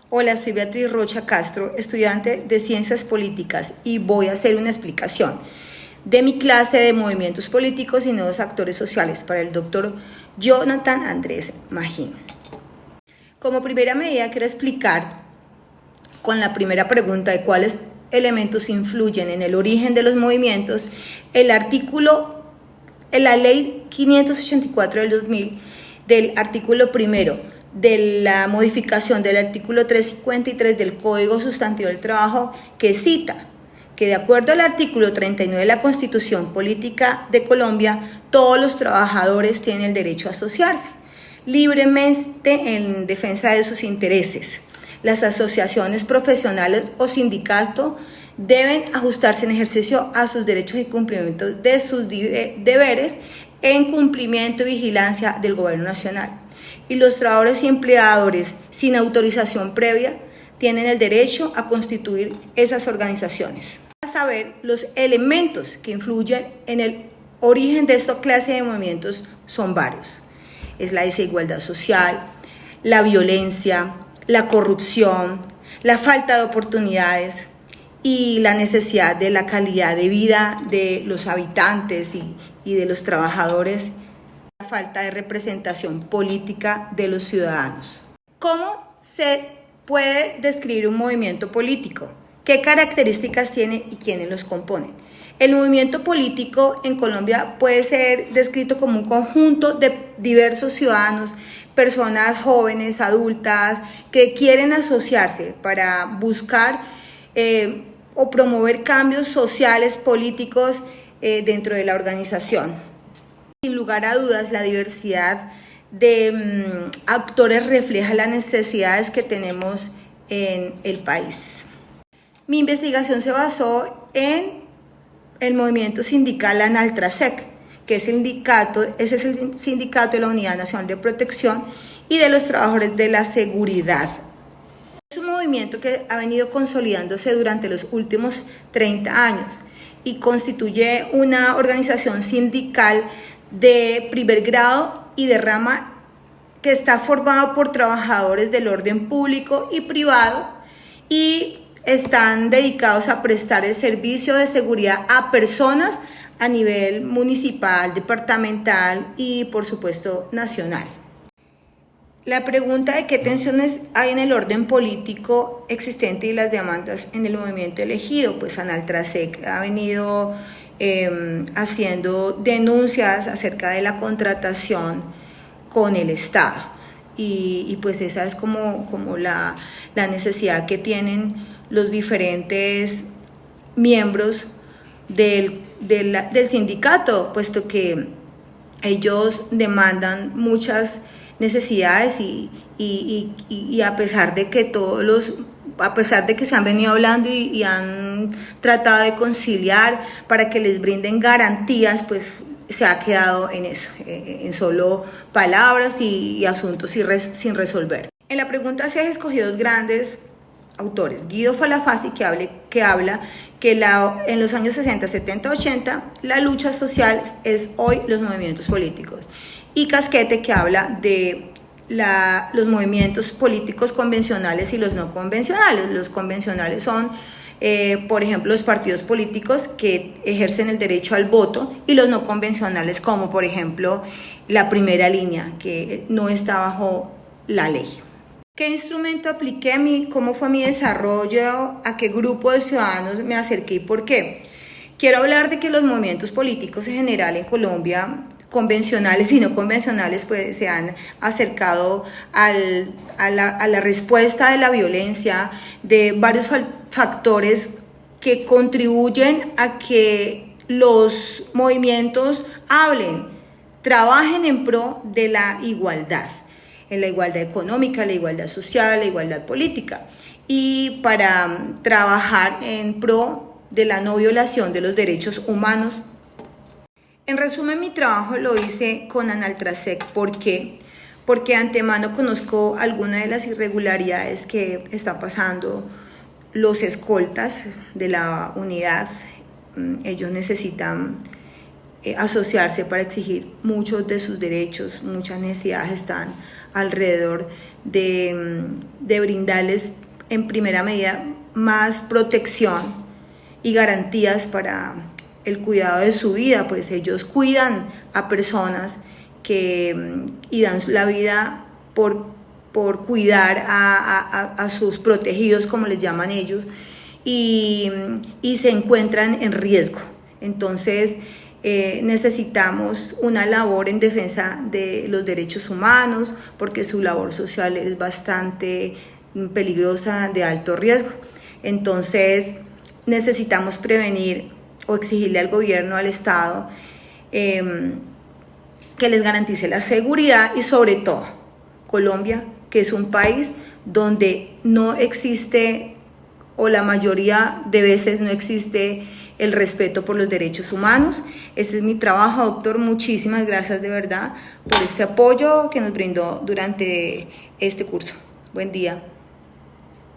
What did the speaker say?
Hola, soy Beatriz Rocha Castro, estudiante de Ciencias Políticas, y voy a hacer una explicación de mi clase de Movimientos Políticos y Nuevos Actores Sociales para el doctor Jonathan Andrés Magín. Como primera medida quiero explicar con la primera pregunta de cuáles elementos influyen en el origen de los movimientos, la ley 584 del 2000, del artículo primero de la modificación del artículo 353 del Código Sustantivo del Trabajo, que cita que de acuerdo al artículo 39 de la Constitución Política de Colombia, todos los trabajadores tienen el derecho a asociarse libremente en defensa de sus intereses. Las asociaciones profesionales o sindicatos deben ajustarse en ejercicio a sus derechos y cumplimiento de sus deberes en cumplimiento y vigilancia del Gobierno Nacional. Y los trabajadores y empleadores sin autorización previa tienen el derecho a constituir esas organizaciones. Para saber los elementos que influyen en el origen de esta clase de movimientos son varios. Es la desigualdad social, la violencia, la corrupción, la falta de oportunidades y la necesidad de la calidad de vida de los habitantes y de los trabajadores, la falta de representación política de los ciudadanos. ¿Cómo se puede describir un movimiento político? ¿Qué características tiene y quiénes los componen? El movimiento político en Colombia puede ser descrito como un conjunto de diversos ciudadanos, personas jóvenes, adultas, que quieren asociarse para buscar o promover cambios sociales, políticos dentro de la organización. Sin lugar a dudas, la diversidad de actores refleja las necesidades que tenemos en el país. Mi investigación se basó en el movimiento sindical ANALTRASEC, que es el sindicato de la Unidad Nacional de Protección y de los Trabajadores de la Seguridad. Es un movimiento que ha venido consolidándose durante los últimos 30 años y constituye una organización sindical de primer grado y de rama que está formado por trabajadores del orden público y privado y están dedicados a prestar el servicio de seguridad a personas a nivel municipal, departamental y, por supuesto, nacional. La pregunta de qué tensiones hay en el orden político existente y las demandas en el movimiento elegido, pues ANALTRASEC ha venido haciendo denuncias acerca de la contratación con el Estado y pues esa es como la necesidad que tienen los diferentes miembros del sindicato, puesto que ellos demandan muchas necesidades y a pesar de que se han venido hablando y han tratado de conciliar para que les brinden garantías, pues se ha quedado en eso, en solo palabras y asuntos sin resolver. En la pregunta se han escogido dos grandes autores: Guido Falafasi, que habla que en los años 60, 70, 80 la lucha social es hoy los movimientos políticos, y Casquete, que habla de los movimientos políticos convencionales y los no convencionales. Los convencionales son, por ejemplo, los partidos políticos que ejercen el derecho al voto, y los no convencionales, como por ejemplo la primera línea, que no está bajo la ley. ¿Qué instrumento apliqué? ¿Cómo fue mi desarrollo? ¿A qué grupo de ciudadanos me acerqué y por qué? Quiero hablar de que los movimientos políticos en general en Colombia, convencionales y no convencionales, pues se han acercado a la respuesta de la violencia, de varios factores que contribuyen a que los movimientos trabajen en pro de la igualdad, en la igualdad económica, la igualdad social, la igualdad política, y para trabajar en pro de la no violación de los derechos humanos. En resumen, mi trabajo lo hice con ANALTRASEC. ¿Por qué? Porque de antemano conozco algunas de las irregularidades que están pasando los escoltas de la unidad. Ellos necesitan asociarse para exigir muchos de sus derechos. Muchas necesidades están alrededor de brindarles en primera medida más protección y garantías para el cuidado de su vida, pues ellos cuidan a personas y dan la vida por cuidar a sus protegidos, como les llaman ellos, y se encuentran en riesgo. Entonces necesitamos una labor en defensa de los derechos humanos, porque su labor social es bastante peligrosa, de alto riesgo. Entonces necesitamos prevenir o exigirle al gobierno, al Estado, que les garantice la seguridad, y sobre todo Colombia, que es un país donde no existe, o la mayoría de veces no existe, el respeto por los derechos humanos. Este es mi trabajo, doctor. Muchísimas gracias de verdad por este apoyo que nos brindó durante este curso. Buen día.